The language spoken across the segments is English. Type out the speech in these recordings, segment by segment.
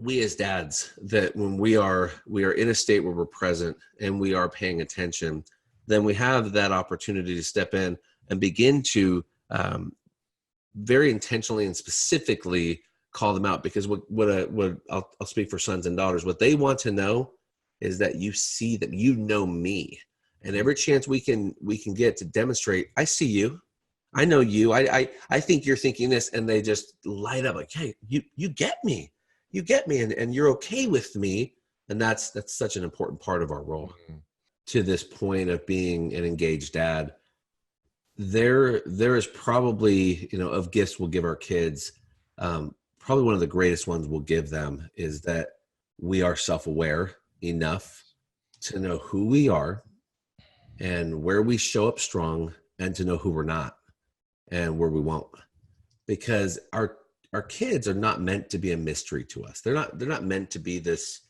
we as dads, that when we are in a state where we're present and we are paying attention, then we have that opportunity to step in and begin to very intentionally and specifically call them out. Because I'll speak for sons and daughters, what they want to know is that you see them, you know me, and every chance we can get to demonstrate, I see you, I know you, I think you're thinking this, and they just light up like, hey, you get me, and you're okay with me. And that's such an important part of our role. Mm-hmm. To this point of being an engaged dad, there is probably, of gifts we'll give our kids, probably one of the greatest ones we'll give them is that we are self-aware enough to know who we are and where we show up strong, and to know who we're not and where we won't. Because our kids are not meant to be a mystery to us. They're not meant to be this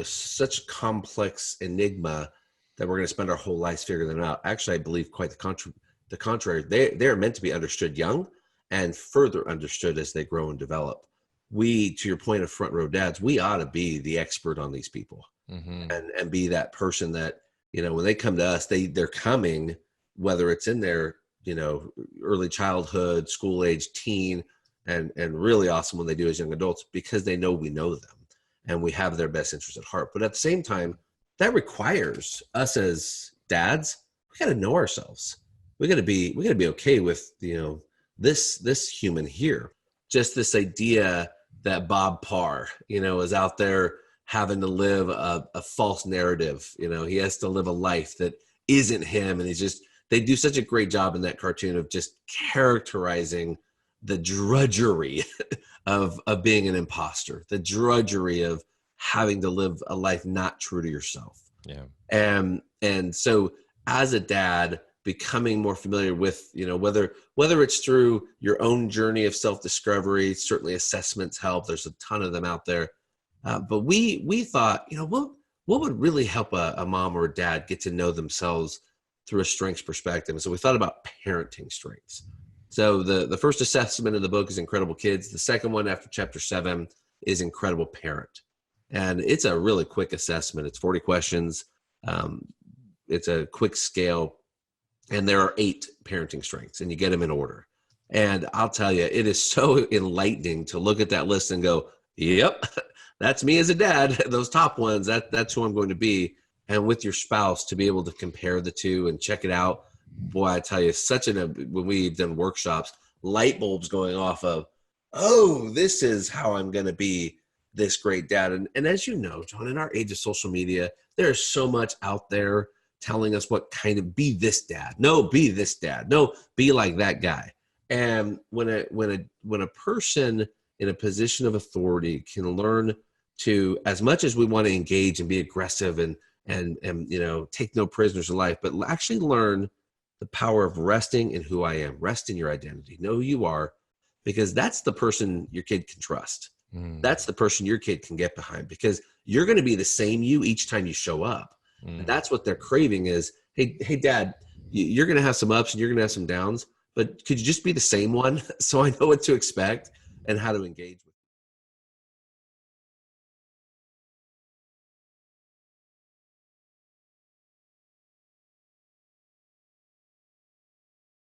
such complex enigma that we're going to spend our whole lives figuring them out. Actually, I believe quite the contrary. They are meant to be understood young and further understood as they grow and develop. We, to your point of front row dads, we ought to be the expert on these people. Mm-hmm. and be that person that, when they come to us, they're coming, whether it's in their, early childhood, school age, teen, and really awesome when they do as young adults, because they know we know them and we have their best interests at heart. But at the same time, that requires us as dads, we got to know ourselves. We got to be okay with, this human here. Just this idea that Bob Parr, is out there having to live a false narrative. He has to live a life that isn't him. And they do such a great job in that cartoon of just characterizing the drudgery of being an imposter, the drudgery of having to live a life not true to yourself. Yeah. And so as a dad, becoming more familiar with, whether it's through your own journey of self-discovery, certainly assessments help. There's a ton of them out there. But we thought, what would really help a mom or a dad get to know themselves through a strengths perspective? And so we thought about parenting strengths. So the first assessment in the book is Incredible Kids. The second one after chapter 7 is Incredible Parent. And it's a really quick assessment. It's 40 questions. It's a quick scale. And there are 8 parenting strengths, and you get them in order. And I'll tell you, it is so enlightening to look at that list and go, yep, that's me as a dad. Those top ones, that's who I'm going to be. And with your spouse, to be able to compare the two and check it out. Boy, I tell you, when we've done workshops, light bulbs going off of, oh, this is how I'm going to be this great dad. And as you know, John, in our age of social media, there's so much out there telling us what kind of be this dad. No, be this dad. No, be like that guy. And when a person in a position of authority can learn to, as much as we want to engage and be aggressive and take no prisoners of life, but actually learn the power of resting in who I am, rest in your identity, know who you are, because that's the person your kid can trust. That's the person your kid can get behind, because you're going to be the same you each time you show up. And that's what they're craving is, hey, dad, you're going to have some ups and you're going to have some downs, but could you just be the same one so I know what to expect and how to engage with